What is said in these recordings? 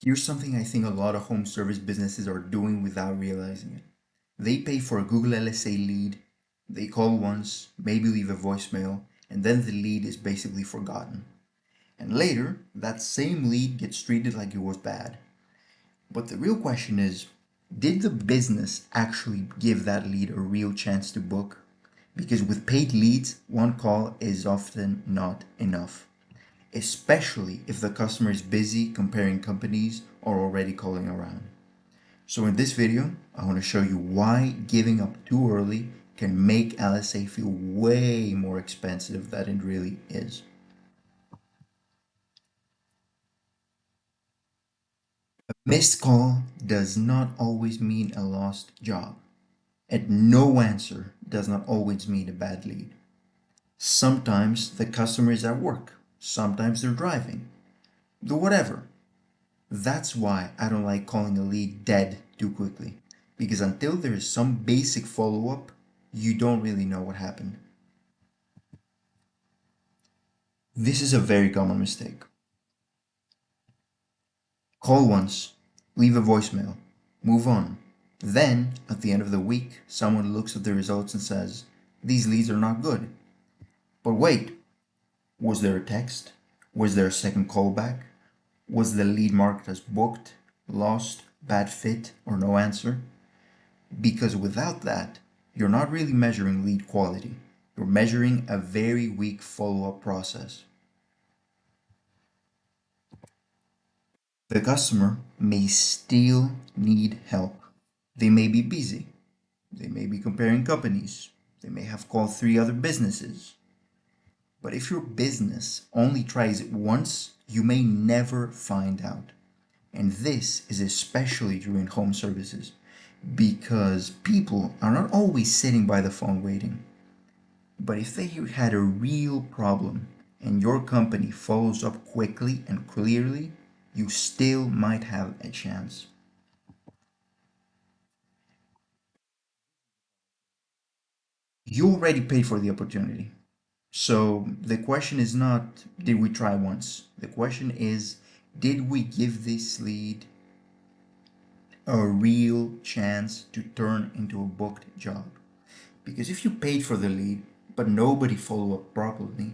Here's something I think a lot of home service businesses are doing without realizing it. They pay for a Google LSA lead, they call once, maybe leave a voicemail, and then the lead is basically forgotten. And later, that same lead gets treated like it was bad. But the real question is, did the business actually give that lead a real chance to book? Because with paid leads, one call is often not enough, especially if the customer is busy comparing companies or already calling around. So in this video, I want to show you why giving up too early can make LSA feel way more expensive than it really is. A missed call does not always mean a lost job, and no answer does not always mean a bad lead. Sometimes the customer is at work, sometimes they're driving, the whatever. That's why I don't like calling a lead dead too quickly, because until there is some basic follow-up, you don't really know what happened. This is a very common mistake. Call once, leave a voicemail, move on. Then, at the end of the week, someone looks at the results and says, these leads are not good. But wait, was there a text? Was there a second callback? Was the lead marked as booked, lost, bad fit, or no answer? Because without that, you're not really measuring lead quality. You're measuring a very weak follow-up process. The customer may still need help. They may be busy. They may be comparing companies. They may have called three other businesses. But if your business only tries it once, you may never find out. And this is especially during home services because people are not always sitting by the phone waiting. But if they had a real problem and your company follows up quickly and clearly, you still might have a chance. You already paid for the opportunity. So the question is not, did we try once? The question is, did we give this lead a real chance to turn into a booked job? Because if you paid for the lead, but nobody followed up properly,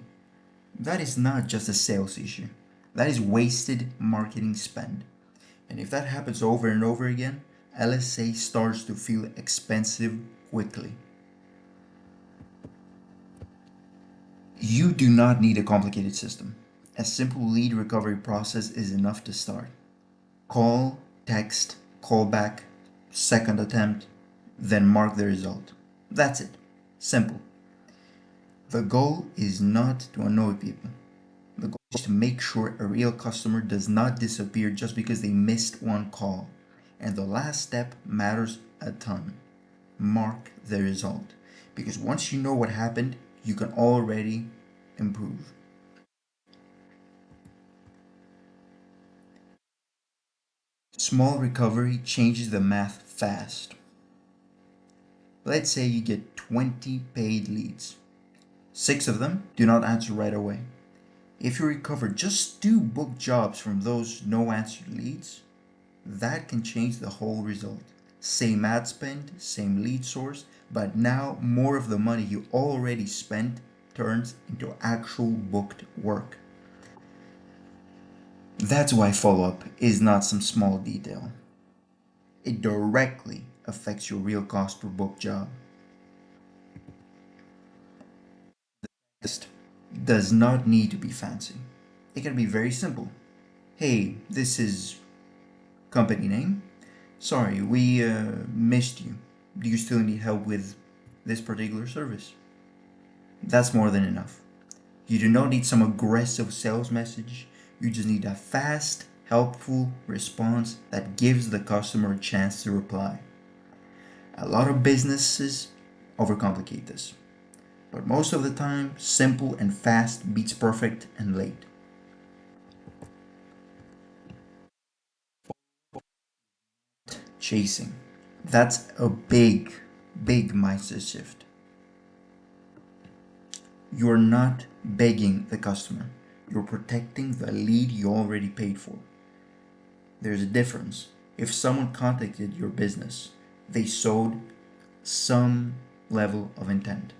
that is not just a sales issue. That is wasted marketing spend. And if that happens over and over again, LSA starts to feel expensive quickly. You do not need a complicated system. A simple lead recovery process is enough to start. Call, text, call back, second attempt, then mark the result. That's it. Simple. The goal is not to annoy people. The goal is to make sure a real customer does not disappear just because they missed one call. And the last step matters a ton. Mark the result. Because once you know what happened, you can already improve. Small recovery changes the math fast. Let's say you get 20 paid leads. 6 of them do not answer right away. If you recover just 2 booked jobs from those no answered leads, that can change the whole result. Same ad spend, same lead source, but now more of the money you already spent turns into actual booked work. That's why follow-up is not some small detail. It directly affects your real cost per book job. Text does not need to be fancy. It can be very simple. Hey, this is company name. Sorry, we missed you. Do you still need help with this particular service? That's more than enough. You do not need some aggressive sales message. You just need a fast, helpful response that gives the customer a chance to reply. A lot of businesses overcomplicate this, but most of the time, simple and fast beats perfect and late. Chasing. That's a big, big mindset shift. You're not begging the customer. You're protecting the lead you already paid for. There's a difference. If someone contacted your business, they showed some level of intent.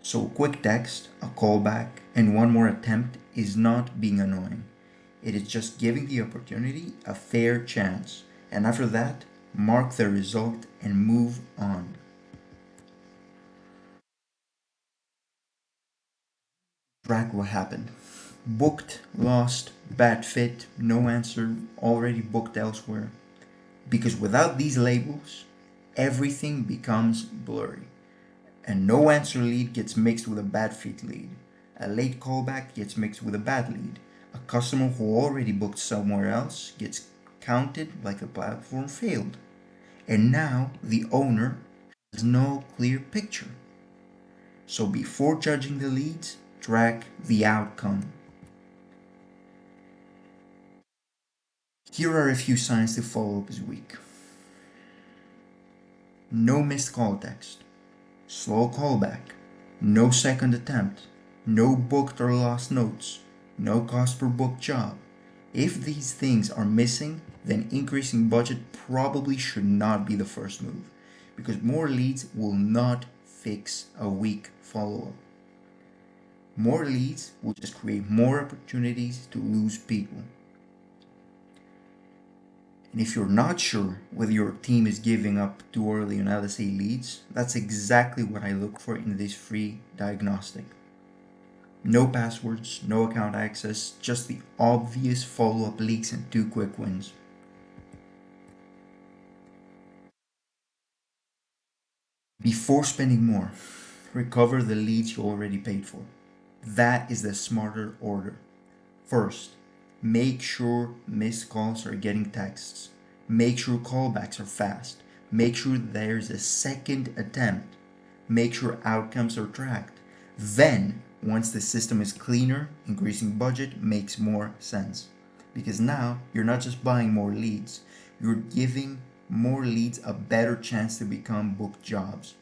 So a quick text, a callback, and one more attempt is not being annoying. It is just giving the opportunity a fair chance. And after that, mark the result and move on. Track what happened. Booked, lost, bad fit, no answer, already booked elsewhere. Because without these labels, everything becomes blurry. A no answer lead gets mixed with a bad fit lead. A late callback gets mixed with a bad lead. A customer who already booked somewhere else gets counted like the platform failed. And now the owner has no clear picture. So before judging the leads, track the outcome. Here are a few signs to follow up this week. No missed call text. Slow callback. No second attempt. No booked or lost notes. No cost per booked job. If these things are missing, then increasing budget probably should not be the first move, because more leads will not fix a weak follow-up. More leads will just create more opportunities to lose people. And if you're not sure whether your team is giving up too early on LSA leads, that's exactly what I look for in this free diagnostic. No passwords, no account access, just the obvious follow-up leaks and 2 quick wins. Before spending more, recover the leads you already paid for. That is the smarter order. First, make sure missed calls are getting texts. Make sure callbacks are fast. Make sure there's a second attempt. Make sure outcomes are tracked. Then, once the system is cleaner, increasing budget makes more sense. Because now you're not just buying more leads, you're giving more leads a better chance to become booked jobs.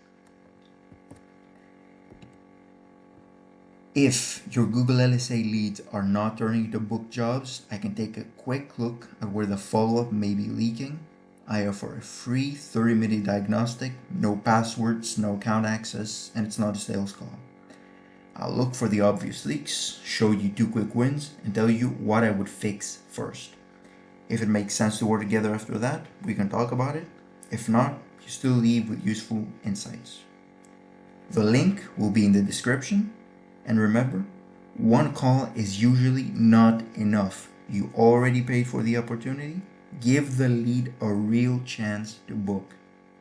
If your Google LSA leads are not turning into booked jobs, I can take a quick look at where the follow-up may be leaking. I offer a free 30-minute diagnostic, no passwords, no account access, and it's not a sales call. I'll look for the obvious leaks, show you 2 quick wins, and tell you what I would fix first. If it makes sense to work together after that, we can talk about it. If not, you still leave with useful insights. The link will be in the description. And remember, one call is usually not enough. You already paid for the opportunity. Give the lead a real chance to book.